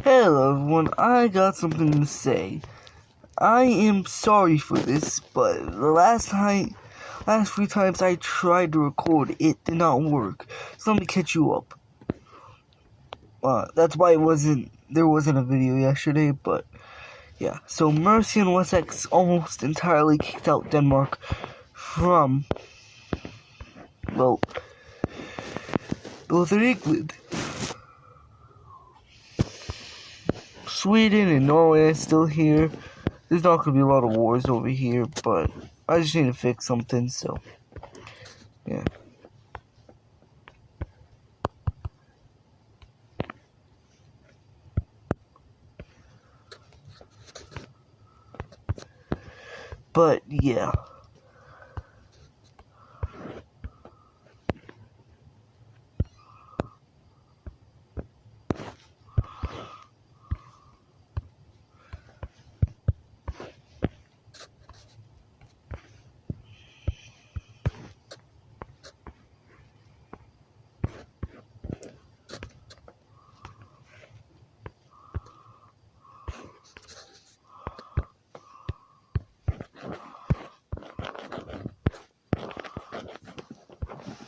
Hello everyone, I got something to say. I am sorry for this, but the last few times I tried to record, it did not work. So let me catch you up. That's why there wasn't a video yesterday, but yeah. So Mercy and Wessex almost entirely kicked out Denmark from, Northern England. Sweden and Norway is still here. There's not going to be a lot of wars over here, but I just need to fix something, so, yeah. But, yeah.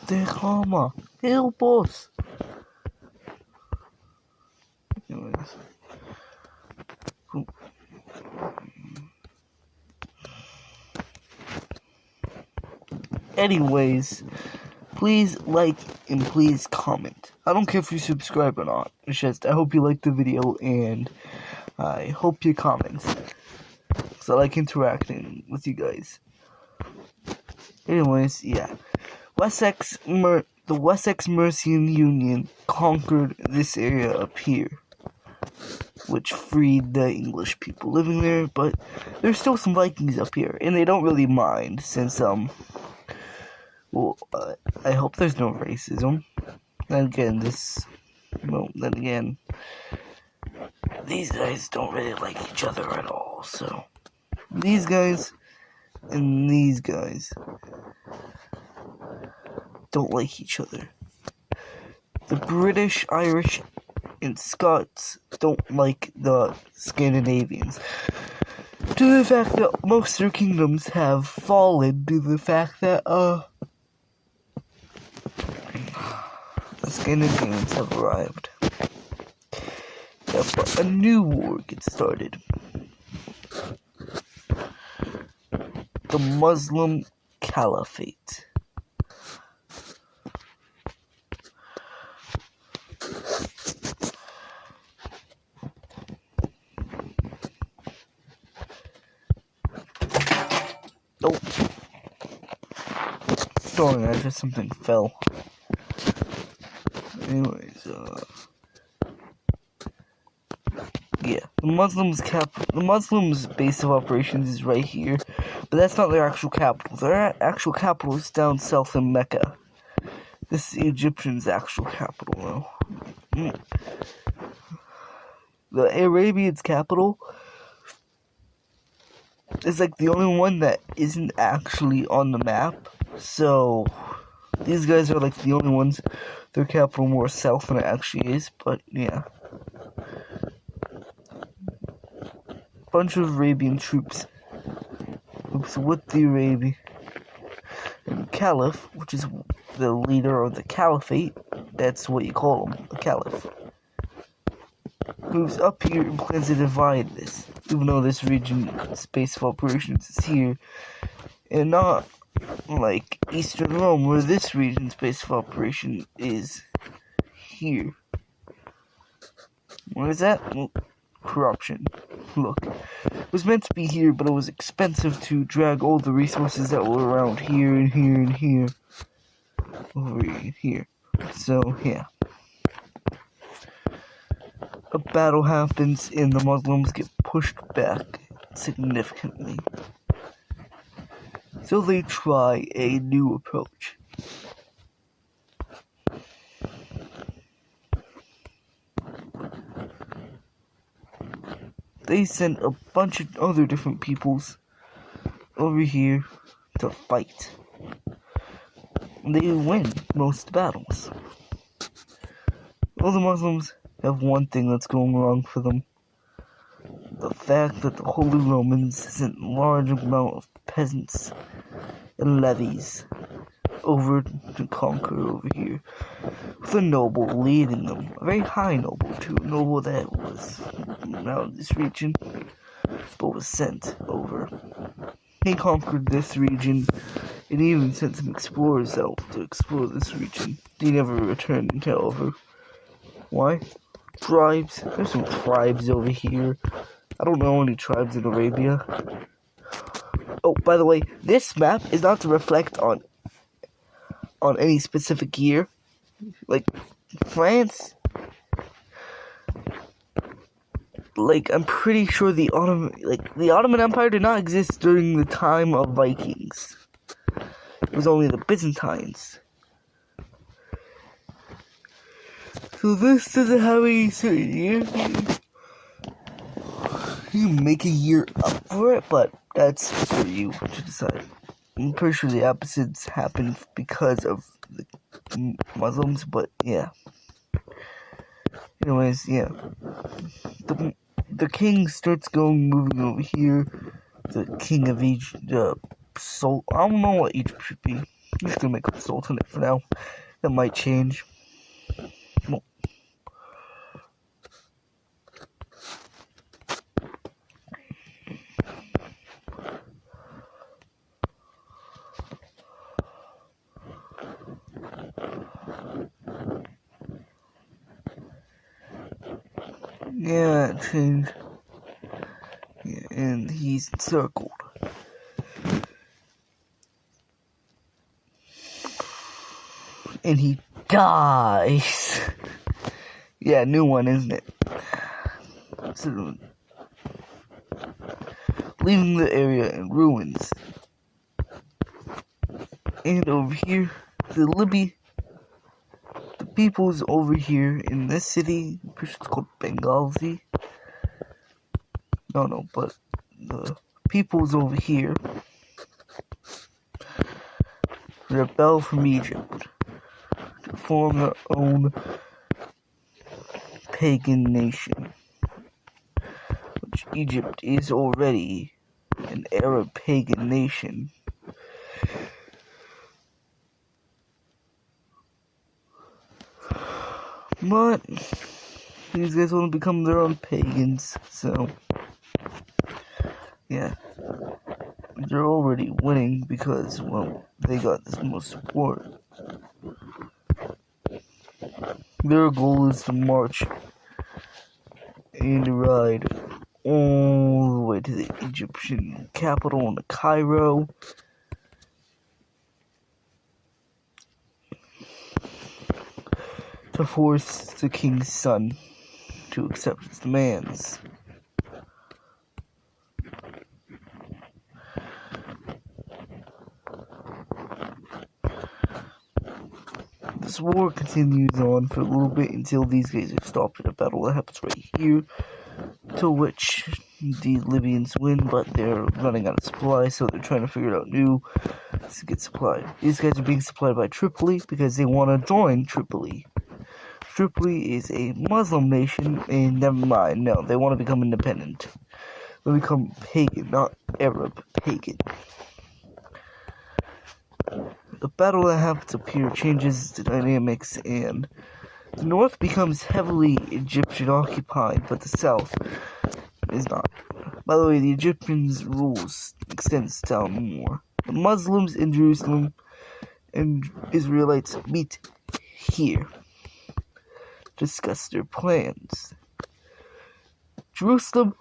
Derrama, help us. Anyways, please like and please comment. I don't care if you subscribe or not. It's just I hope you like the video and I hope you comment. Because I like interacting with you guys. Anyways, yeah. The Wessex Mercian Union conquered this area up here, which freed the English people living there, but there's still some Vikings up here, and they don't really mind, since, I hope there's no racism. Then again, these guys don't really like each other at all, so, these guys and these guys don't like each other. The British, Irish, and Scots don't like the Scandinavians. Due to the fact that most of their kingdoms have fallen, due to the fact that, the Scandinavians have arrived. Yeah, but a new war gets started. The Muslim Caliphate. Oh. Sorry, I just something fell. Anyways, yeah, the Muslims' base of operations is right here, but that's not their actual capital. Their actual capital is down south in Mecca. This is the Egyptians' actual capital, though. The Arabians' capital is like the only one that isn't actually on the map, so these guys are like the only ones, their capital more south than it actually is, but yeah. Bunch of Arabian troops with the Arabian and Caliph, which is the leader of the Caliphate, that's what you call him, the Caliph, moves up here and plans to divide this, even though this region's base of operations is here, and not like Eastern Rome, where this region's base of operation is here. What is that? Well, corruption. Look, it was meant to be here, but it was expensive to drag all the resources that were around here and here and here over here. So, yeah. A battle happens and the Muslims get pushed back significantly. So they try a new approach. They sent a bunch of other different peoples over here to fight. They win most battles. All the Muslims have one thing that's going wrong for them. The fact that the Holy Romans sent large amount of peasants and levies over to conquer over here, with a noble leading them, a very high noble too, a noble that was out of this region, but was sent over. He conquered this region, and even sent some explorers out to explore this region. They never returned, however. Why? Tribes. There's some tribes over here. I don't know any tribes in Arabia. Oh, by the way, this map is not to reflect on any specific year. Like, France, like, I'm pretty sure the Ottoman Empire did not exist during the time of Vikings. It was only the Byzantines. So this doesn't have any certain year. You can make a year up for it, but that's for you to decide. I'm pretty sure the opposites happened because of the Muslims, but yeah. Anyways, yeah. The king starts moving over here. The king of Egypt, I don't know what Egypt should be. I'm just gonna make a sultanate for now. That might change. Well, yeah, it changed. Yeah, and he's encircled. And he dies. Yeah, new one, isn't it? So, leaving the area in ruins. And over here, the people's over here in this city, it's called Benghazi. No, but the people's over here rebel from Egypt to form their own pagan nation, which Egypt is already an Arab pagan nation. But these guys want to become their own pagans, so yeah. They're already winning because, well, they got this most support. Their goal is to march and ride all the way to the Egyptian capital in Cairo. To force the king's son to accept his demands. This war continues on for a little bit until these guys are stopped in a battle that happens right here, to which the Libyans win, but they're running out of supply, so they're trying to figure out new to get supplied. These guys are being supplied by Tripoli because they want to join Tripoli. Tripoli is a Muslim nation, and never mind, no, they want to become independent. They become pagan, not Arab, pagan. The battle that happens up here changes the dynamics, and the north becomes heavily Egyptian occupied, but the south is not. By the way, the Egyptians' rules extends down more. The Muslims in Jerusalem and Israelites meet here to discuss their plans. Jerusalem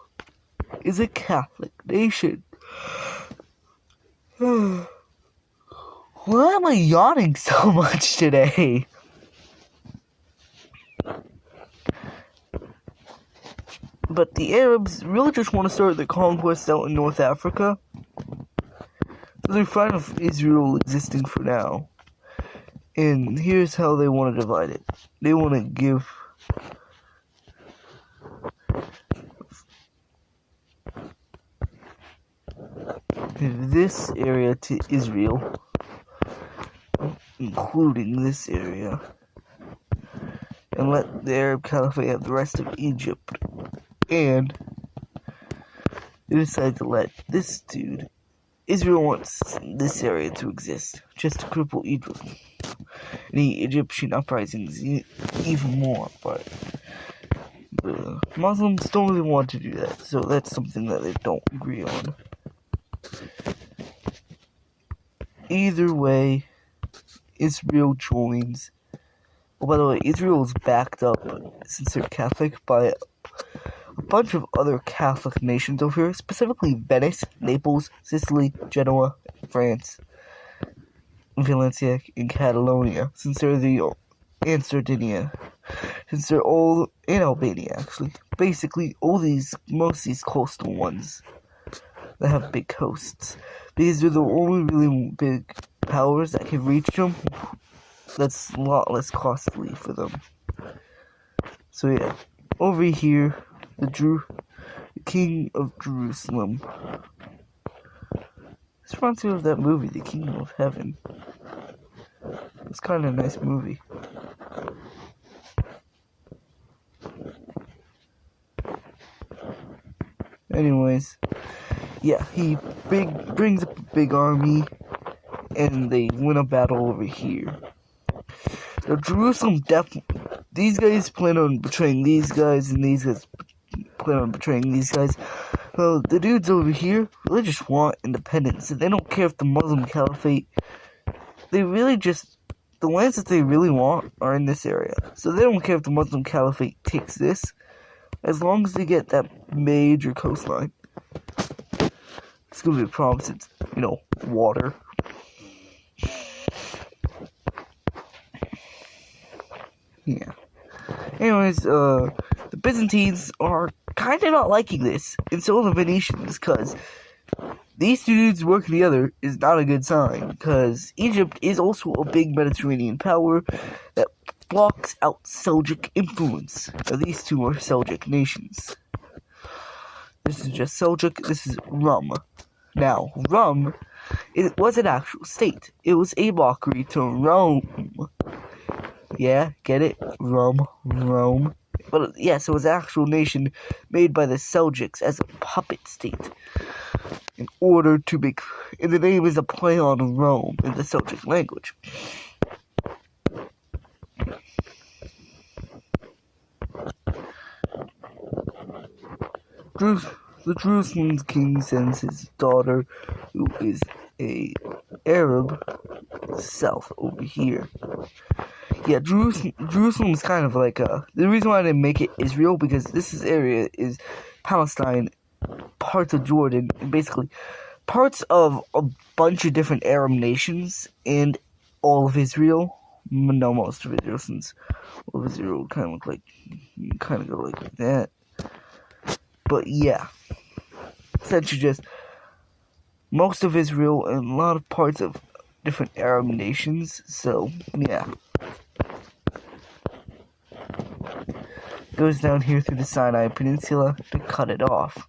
is a Catholic nation. Why am I yawning so much today? But the Arabs really just want to start their conquest out in North Africa. So they're fine with Israel existing for now. And here's how they want to divide it. They want to give this area to Israel, including this area, and let the Arab Caliphate have the rest of Egypt. And they decided to let this dude. Israel wants this area to exist, just to cripple Egypt. The Egyptian uprisings even more, but the Muslims don't really want to do that, so that's something that they don't agree on. Either way, Israel joins. Oh, by the way, Israel is backed up, since they're Catholic, by a bunch of other Catholic nations over here, specifically Venice, Naples, Sicily, Genoa, France, Valencia, and Catalonia, and Sardinia, since they're all in Albania, actually. Basically, most of these coastal ones that have big coasts, because they're the only really big powers that can reach them. That's a lot less costly for them. So yeah, over here, the King of Jerusalem. This reminds me of that movie, The Kingdom of Heaven. It's kind of a nice movie. Anyways, yeah, he brings up a big army, and they win a battle over here. Now, Jerusalem these guys plan on betraying these guys, and these guys plan on betraying these guys. Well, the dudes over here really just want independence, and they don't care if the Muslim Caliphate. The lands that they really want are in this area, so they don't care if the Muslim Caliphate takes this, as long as they get that major coastline. It's gonna be a problem since, water. Yeah. Anyways, the Byzantines are kind of not liking this, and so are the Venetians, because these dudes working together is not a good sign, because Egypt is also a big Mediterranean power that blocks out Seljuk influence. Now, these two are Seljuk nations. This is just Seljuk, this is Rum. Now, Rum, it was an actual state. It was a mockery to Rome. Yeah, get it? Rome. But yes, it was an actual nation made by the Seljuks as a puppet state. In order to make... And the name is a play on Rome in the Seljuk language. The Jerusalem king sends his daughter, who is a Arab, south over here. Yeah, Jerusalem is kind of like the reason why I didn't make it Israel, because this area is Palestine, parts of Jordan, and basically parts of a bunch of different Arab nations, and all of Israel. No, most of Israel, since all of Israel kind of go like that. But yeah, essentially just most of Israel and a lot of parts of different Arab nations. So yeah, goes down here through the Sinai Peninsula to cut it off.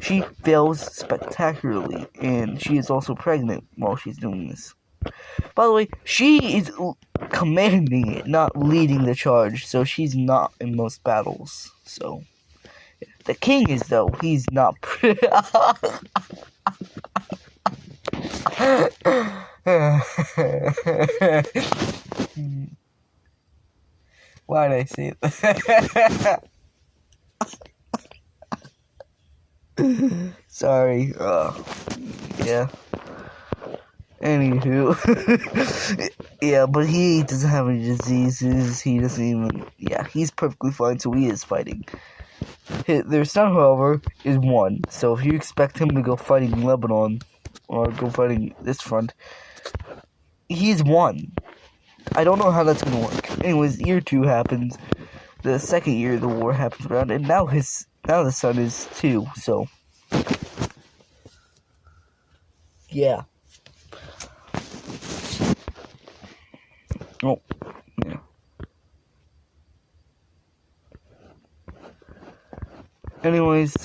She fails spectacularly, and she is also pregnant while she's doing this. By the way, she is commanding it, not leading the charge, so she's not in most battles. So the king is, though. He's not. Why did I say it? Sorry. Yeah. Anywho. Yeah, but he doesn't have any diseases. He doesn't even... Yeah, he's perfectly fine, so he is fighting. Their son, however, is 1. So if you expect him to go fighting Lebanon, or go fighting this front, he's 1. I don't know how that's gonna work. Anyways, year 2 happens. The second year of the war happens around, and now the son is 2, so... Yeah. Oh, yeah. Anyways,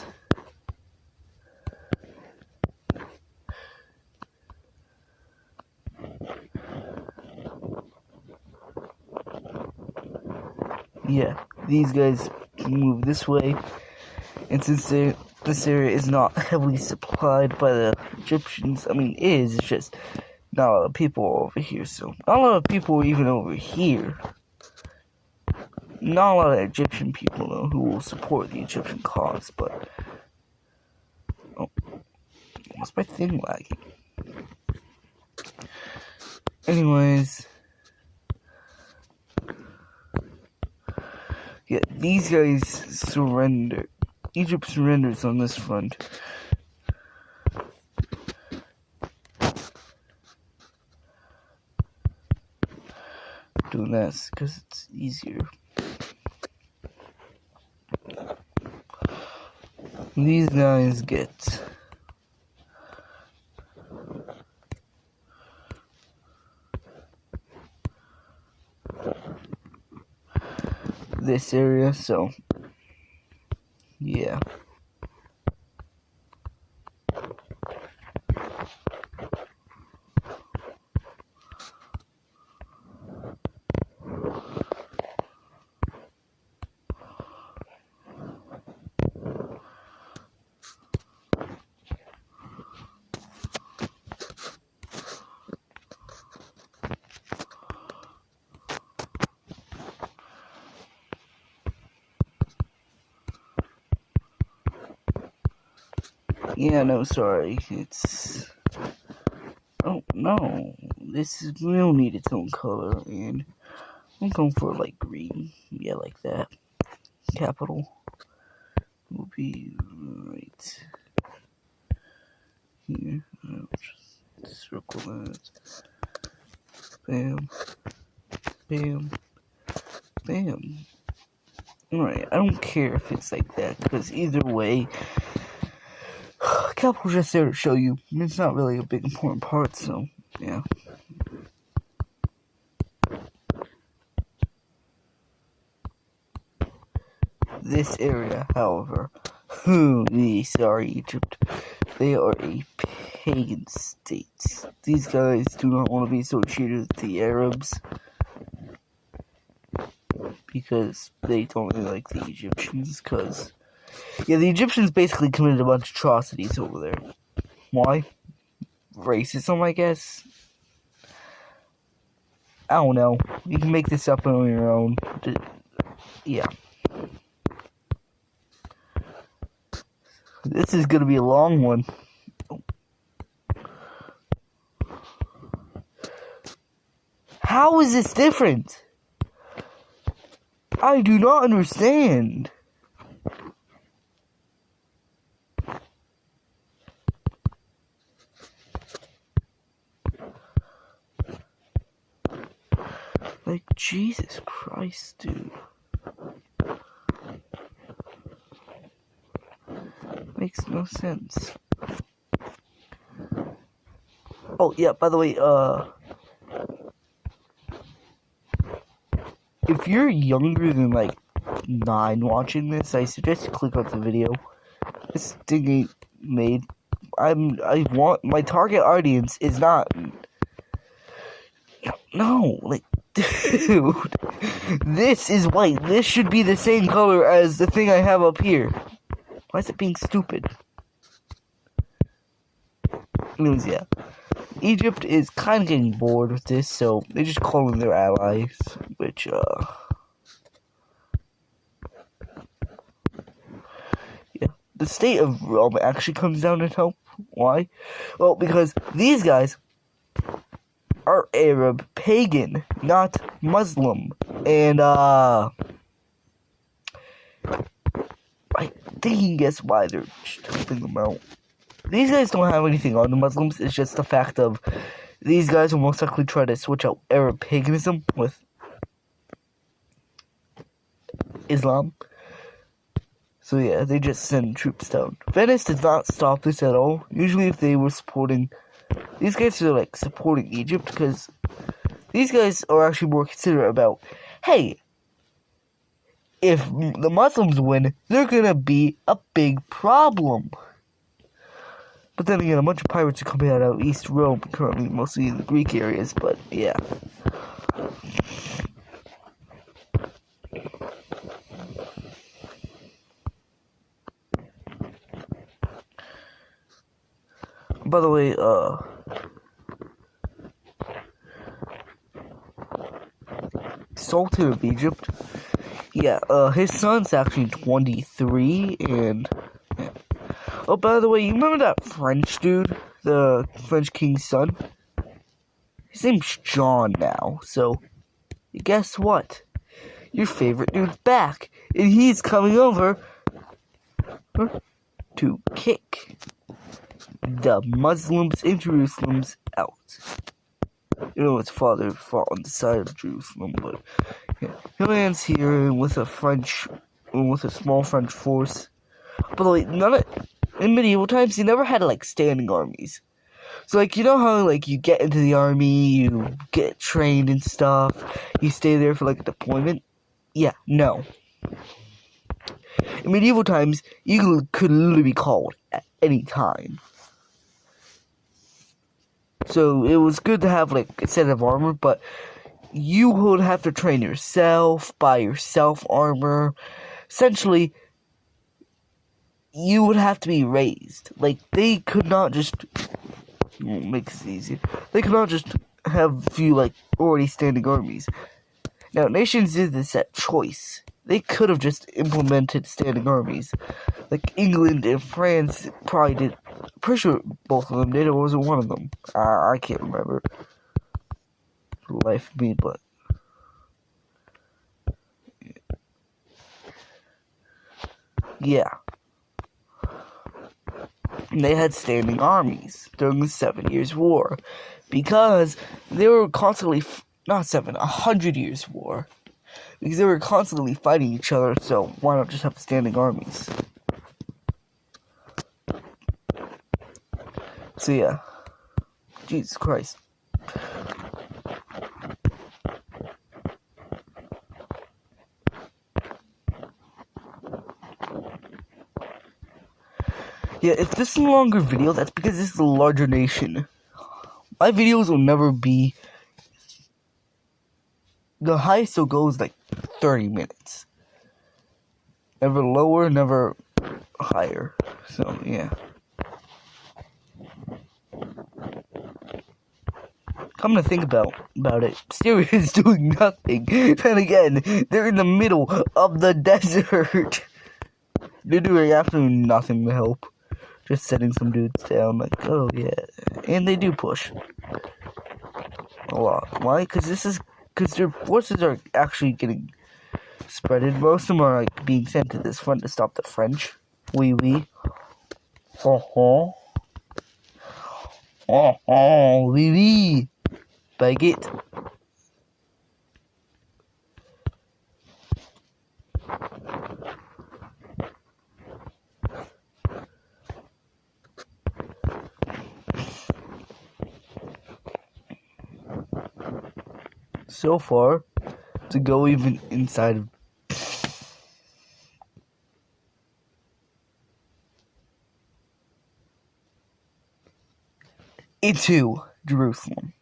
yeah, these guys move this way, and since this area is not heavily supplied by the Egyptians, I mean, it is, it's just not a lot of people over here, so not a lot of people are even over here. Not a lot of Egyptian people, though, who will support the Egyptian cause, but... Oh, what's my thing lagging? Anyways... Yeah, these guys surrender. Egypt surrenders on this front. Doing this because it's easier. These guys get this area, so yeah. Yeah, no, sorry, it's... Oh, no, this will need its own color, and I'm going for, like, green. Yeah, like that. Capital will be right here. I'll just circle that. Bam. Bam. Bam. Alright, I don't care if it's like that, because either way... Capital's just there to show you. It's not really a big important part, so yeah. This area, however, sorry Egypt, they are a pagan state. These guys do not want to be associated with the Arabs because they don't really like the Egyptians, because yeah, the Egyptians basically committed a bunch of atrocities over there. Why? Racism, I guess? I don't know. You can make this up on your own. Yeah. This is gonna be a long one. How is this different? I do not understand. Like, Jesus Christ, dude. Makes no sense. Oh, yeah, by the way, if you're younger than, like, 9 watching this, I suggest you click on the video. This thing ain't made. My target audience is not... No, like, dude, this is white. This should be the same color as the thing I have up here. Why is it being stupid? Anyways, yeah. Egypt is kind of getting bored with this, so they just call in their allies, which, yeah. The state of Rome actually comes down to help. Why? Well, because these guys are Arab pagan, not Muslim. And, I think you can guess why they're just helping them out. These guys don't have anything on the Muslims, it's just the fact of these guys will most likely try to switch out Arab paganism with Islam. So yeah, they just send troops down. Venice did not stop this at all. Usually if they were supporting... These guys are like supporting Egypt because these guys are actually more considerate about, hey, if the Muslims win, they're gonna be a big problem. But then again, a bunch of pirates are coming out of East Rome, currently mostly in the Greek areas, but yeah. By the way, Sultan of Egypt. Yeah, his son's actually 23, and yeah. Oh, by the way, you remember that French dude, the French king's son? His name's John now. So, guess what? Your favorite dude's back, and he's coming over to kick the Muslims in Jerusalem out. You know, his father fought on the side of Jerusalem, but yeah. He lands here with a small French force. By the way, in medieval times, they never had like standing armies. So like, you know how like you get into the army, you get trained and stuff, you stay there for like a deployment? Yeah, no. In medieval times, you could literally be called at any time. So it was good to have like a set of armor, but you would have to train yourself, buy yourself armor. Essentially, you would have to be raised. Like, they could not just... makes it easier. They could not just have you, like, already standing armies. Now, nations did this at choice. They could have just implemented standing armies. Like, England and France probably did. Pretty sure both of them did, or was it one of them? I can't remember. Life of me, but... yeah. And they had standing armies during the 7 Years' War. Because they were constantly... 100 Years' War. Because they were constantly fighting each other, so why not just have standing armies? So yeah. Jesus Christ. Yeah, if this is a longer video, that's because this is a larger nation. My videos will never be... the highest will go is like 30 minutes. Never lower, never higher. So, yeah. Come to think about it, Syria is doing nothing. Then again, they're in the middle of the desert. They're doing absolutely nothing to help. Just setting some dudes down, like, oh yeah. And they do push. A lot. Why? Because their forces are actually getting spreaded. Most of them are, like, being sent to this front to stop the French. Oui, oui. Oh, oui, oui. Baguette. So far, to go even inside of into Jerusalem.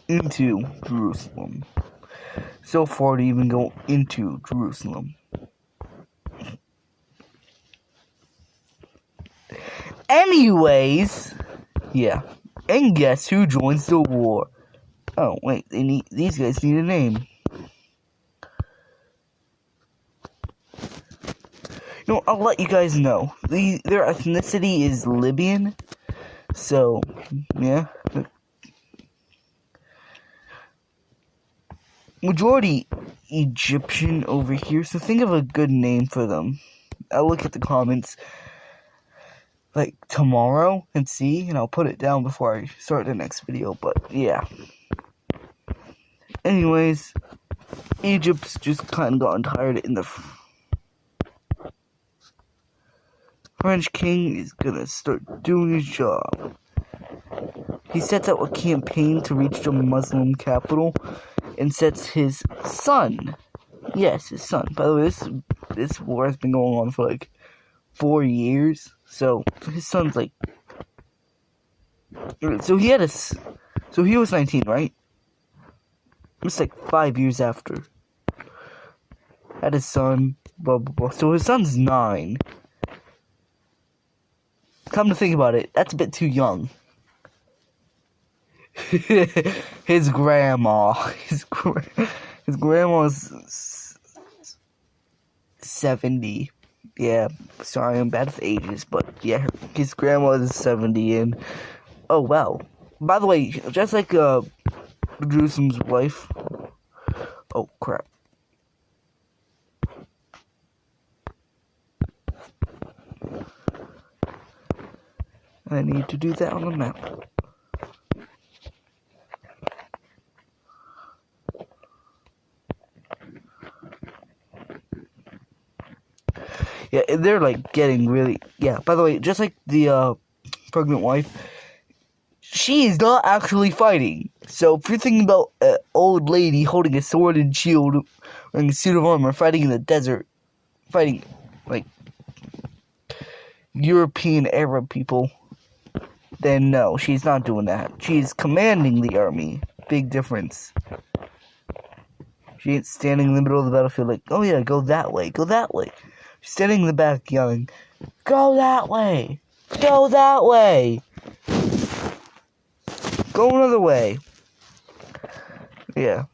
Into Jerusalem. So far to even go into Jerusalem. Anyways, yeah. And guess who joins the war? Oh wait, these guys need a name. You know, I'll let you guys know. Their ethnicity is Libyan. So, yeah. Majority Egyptian over here, so think of a good name for them. I'll look at the comments like tomorrow and see, and I'll put it down before I start the next video, but yeah. Anyways, Egypt's just kind of gotten tired in the French king is gonna start doing his job. He sets out a campaign to reach the Muslim capital and sets his son. Yes, his son. By the way, this war has been going on for like 4 years. So his son's like, so he was 19, right? It's like 5 years after. Had his son, blah blah blah. So his son's 9. Come to think about it, that's a bit too young. His grandma. His grandma's 70. Yeah, sorry, I'm bad with ages, but yeah, his grandma is 70, and oh wow. By the way, just like Jerusalem's wife. Oh crap. I need to do that on the map. Yeah, they're like getting really. Yeah, by the way, just like the pregnant wife, she's not actually fighting. So if you're thinking about an old lady holding a sword and shield, wearing a suit of armor, fighting in the desert, fighting like European Arab people, then no, she's not doing that. She's commanding the army. Big difference. She ain't standing in the middle of the battlefield like, oh yeah, go that way, go that way. She's standing in the back yelling, go that way, go that way, go another way. Yeah.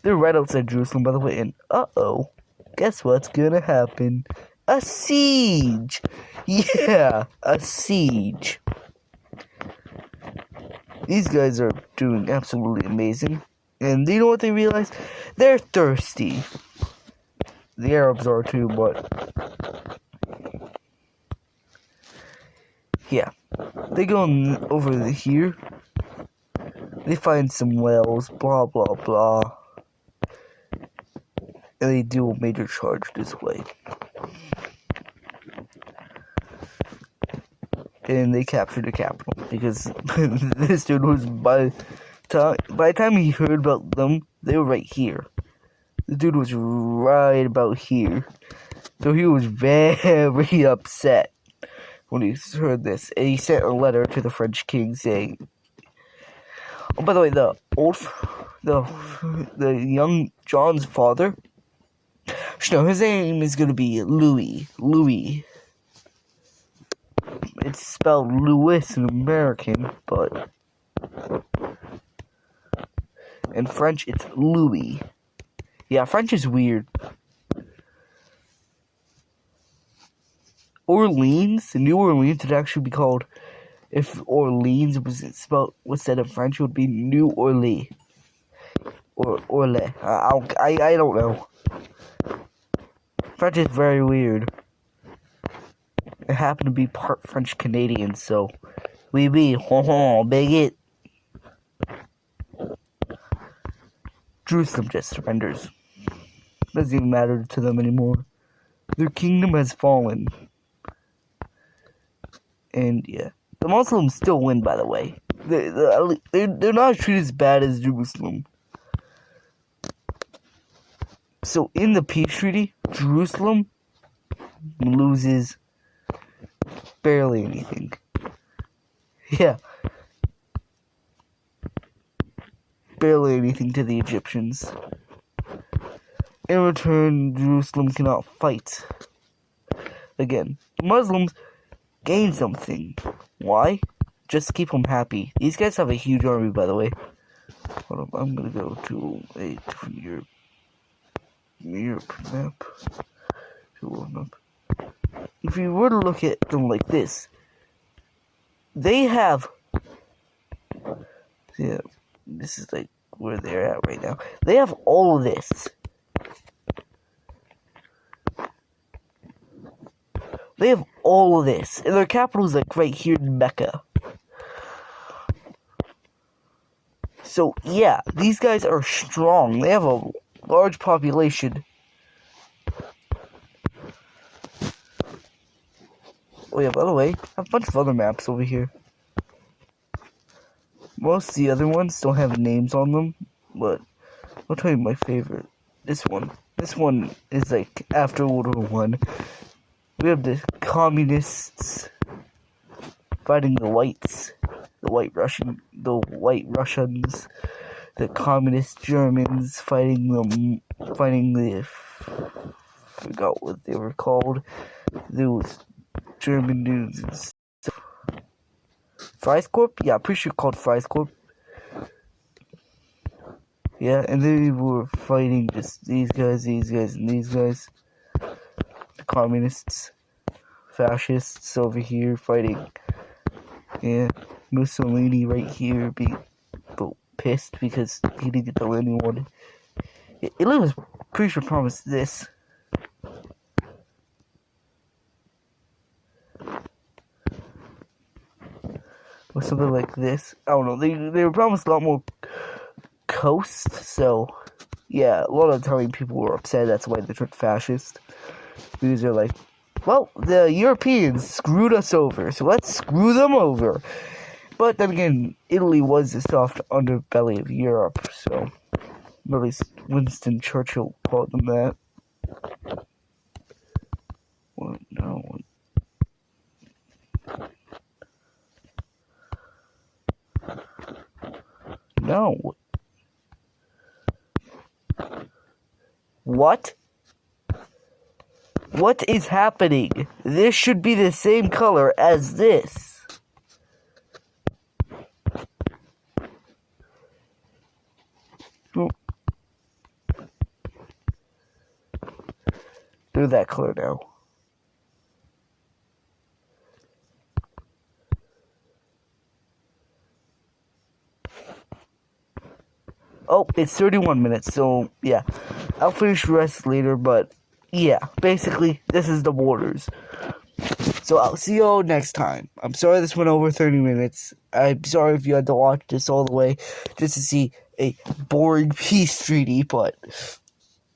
They're right outside Jerusalem, by the way, and uh-oh, guess what's gonna happen? A siege! Yeah, a siege. These guys are doing absolutely amazing. And you know what they realize? They're thirsty. The Arabs are too, but yeah. They go over here. They find some wells, blah, blah, blah. And they do a major charge this way. And they captured the capital because this dude was by the time he heard about them, they were right here. The dude was right about here, so he was very upset when he heard this, and he sent a letter to the French king saying, "Oh, by the way, the young John's father, no, his name is gonna be Louis. Louis." It's spelled Louis in American, but in French it's Louis. Yeah, French is weird. Orleans, New Orleans would actually be called, if Orleans was spelled instead of French, it would be New Orleans. Or Orle. I don't know. French is very weird. I happen to be part French Canadian, so we be bigot. Jerusalem just surrenders. Doesn't even matter to them anymore. Their kingdom has fallen. And yeah, the Muslims still win, by the way. They're not treated as bad as Jerusalem. So in the peace treaty, Jerusalem loses barely anything. Yeah. Barely anything to the Egyptians. In return, Jerusalem cannot fight. Again, Muslims gain something. Why? Just to keep them happy. These guys have a huge army, by the way. Hold on, I'm gonna go to a different Europe map. If you were to look at them like this, they have. Yeah, this is like where they're at right now. They have all of this. They have all of this, and their capital is like right here in Mecca. So yeah, these guys are strong. They have a large population. Oh yeah, by the way, I have a bunch of other maps over here. Most of the other ones don't have names on them, but I'll tell you my favorite. This one. This one is like after World War I. We have the communists fighting the whites, the white Russians, the communist Germans fighting the, forgot what they were called, those German dudes. Fries Corp? Yeah, I'm pretty sure called Fries Corp. Yeah, and they were fighting just these guys, and these guys. The communists, fascists over here fighting. Yeah, Mussolini right here being pissed because he didn't get the land he wanted. Italy was pretty sure promised this. Or something like this. I don't know. They were promised a lot more coast, so yeah, a lot of Italian people were upset. That's why they turned fascist. Because they're like, well, the Europeans screwed us over, so let's screw them over. But then again, Italy was the soft underbelly of Europe, so at least Winston Churchill called them that. What? No. No. What? What is happening? This should be the same color as this. Do that color now. Oh, it's 31 minutes, so yeah. I'll finish the rest later, but yeah, basically, this is the borders. So I'll see you all next time. I'm sorry this went over 30 minutes. I'm sorry if you had to watch this all the way just to see a boring peace treaty, but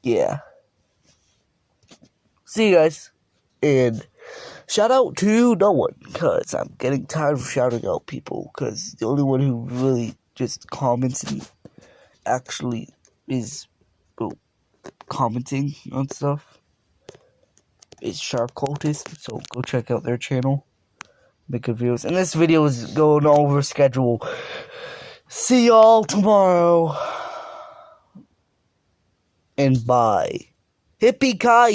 yeah. See you guys, and shout out to no one, because I'm getting tired of shouting out people, because the only one who really just comments and actually is commenting on stuff is Sharp Cultist, so go check out their channel, make good videos, and this video is going over schedule. See y'all tomorrow, and bye. Hippie-ki-yay!